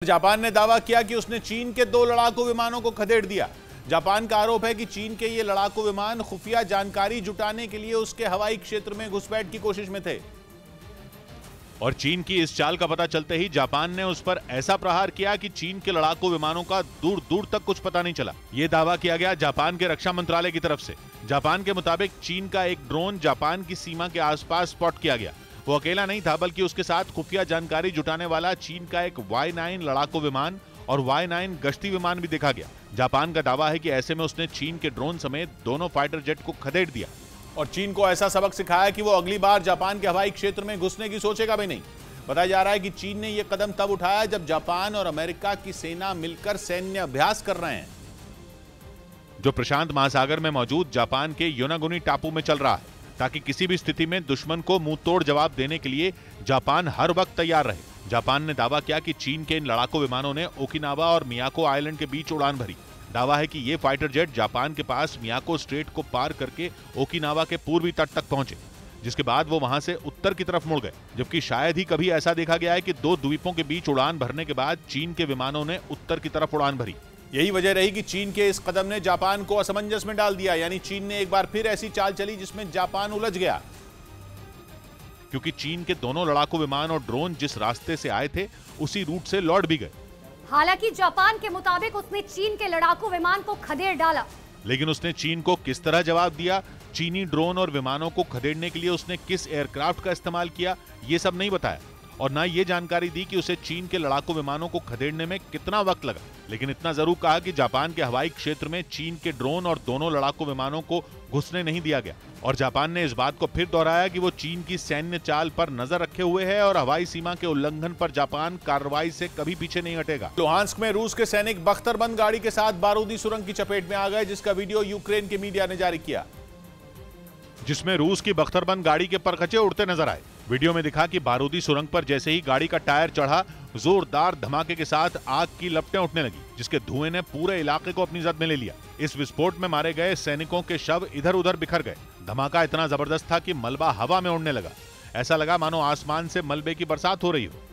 Japan ने दावा किया कि उसने चीन के 2 लड़ाकू विमानों को खदेड़ दिया। जापान का आरोप है कि चीन के ये लड़ाकू विमान खुफिया जानकारी जुटाने के लिए उसके हवाई क्षेत्र में घुसपैठ की कोशिश में थे और चीन की इस चाल का पता चलते ही जापान ने उस पर ऐसा प्रहार किया कि चीन के लड़ाकू विमानों का दूर दूर तक कुछ पता नहीं चला। यह दावा किया गया जापान के रक्षा मंत्रालय की तरफ से। जापान के मुताबिक चीन का एक ड्रोन जापान की सीमा के आसपास स्पॉट किया गया। वो अकेला नहीं था बल्कि उसके साथ खुफिया जानकारी जुटाने वाला चीन का एक Y9 लड़ाकू विमान और Y9 गश्ती विमान भी देखा गया। जापान का दावा है कि ऐसे में उसने चीन के ड्रोन समेत दोनों फाइटर जेट को खदेड़ दिया और चीन को ऐसा सबक सिखाया कि वो अगली बार जापान के हवाई क्षेत्र में घुसने की सोचेगा भी नहीं। बताया जा रहा है कि चीन ने यह कदम तब उठाया जब जापान और अमेरिका की सेना मिलकर सैन्य अभ्यास कर रहे हैं, जो प्रशांत महासागर में मौजूद जापान के योनागुनी टापू में चल रहा है, ताकि किसी भी स्थिति में दुश्मन को मुंह तोड़ जवाब देने के लिए जापान हर वक्त तैयार रहे। जापान ने दावा किया कि चीन के इन लड़ाकू विमानों ने ओकिनावा और मियाको आइलैंड के बीच उड़ान भरी। दावा है कि ये फाइटर जेट जापान के पास मियाको स्ट्रेट को पार करके ओकिनावा के पूर्वी तट तक पहुंचे, जिसके बाद वो वहां से उत्तर की तरफ मुड़ गए। जबकि शायद ही कभी ऐसा देखा गया है कि 2 द्वीपों के बीच उड़ान भरने के बाद चीन के विमानों ने उत्तर की तरफ उड़ान भरी। यही वजह रही कि चीन के इस कदम ने जापान को असमंजस में डाल दिया। यानी चीन ने एक बार फिर ऐसी चाल चली जिसमें जापान उलझ गया, क्योंकि चीन के दोनों लड़ाकू विमान और ड्रोन जिस रास्ते से आए थे उसी रूट से लौट भी गए। हालांकि जापान के मुताबिक उसने चीन के लड़ाकू विमान को खदेड़ डाला, लेकिन उसने चीन को किस तरह जवाब दिया, चीनी ड्रोन और विमानों को खदेड़ने के लिए उसने किस एयरक्राफ्ट का इस्तेमाल किया, ये सब नहीं बताया और ना ये जानकारी दी कि उसे चीन के लड़ाकू विमानों को खदेड़ने में कितना वक्त लगा। लेकिन इतना जरूर कहा कि जापान के हवाई क्षेत्र में चीन के ड्रोन और दोनों लड़ाकू विमानों को घुसने नहीं दिया गया और जापान ने इस बात को फिर दोहराया कि वो चीन की सैन्य चाल पर नजर रखे हुए है और हवाई सीमा के उल्लंघन पर जापान कार्रवाई से कभी पीछे नहीं हटेगा। लुहांस्क में रूस के सैनिक बख्तरबंद गाड़ी के साथ बारूदी सुरंग की चपेट में आ गए, जिसका वीडियो यूक्रेन के मीडिया ने जारी किया, जिसमें रूस की बख्तरबंद गाड़ी के परखचे उड़ते नजर आए। वीडियो में दिखा कि बारूदी सुरंग पर जैसे ही गाड़ी का टायर चढ़ा, जोरदार धमाके के साथ आग की लपटें उठने लगी, जिसके धुएं ने पूरे इलाके को अपनी जद में ले लिया। इस विस्फोट में मारे गए सैनिकों के शव इधर उधर बिखर गए। धमाका इतना जबरदस्त था कि मलबा हवा में उड़ने लगा। ऐसा लगा मानो आसमान से मलबे की बरसात हो रही हो।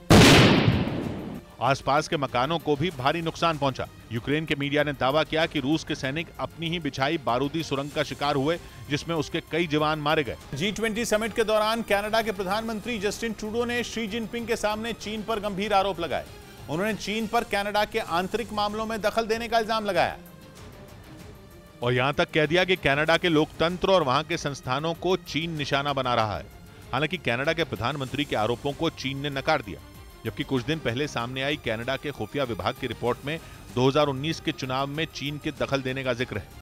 आसपास के मकानों को भी भारी नुकसान पहुंचा। यूक्रेन के मीडिया ने दावा किया कि रूस के सैनिक अपनी ही बिछाई बारूदी सुरंग का शिकार हुए, जिसमें उसके कई जवान मारे गए। G20 समिट के दौरान कनाडा के प्रधानमंत्री जस्टिन ट्रूडो ने शी जिनपिंग के सामने चीन पर गंभीर आरोप लगाए। उन्होंने चीन पर कनाडा के आंतरिक मामलों में दखल देने का इल्जाम लगाया और यहां तक कह दिया कि कनाडा के लोकतंत्र और वहां के संस्थानों को चीन निशाना बना रहा है। हालांकि कनाडा के प्रधानमंत्री के आरोपों को चीन ने नकार दिया, जबकि कुछ दिन पहले सामने आई कनाडा के खुफिया विभाग की रिपोर्ट में 2019 के चुनाव में चीन के दखल देने का जिक्र है।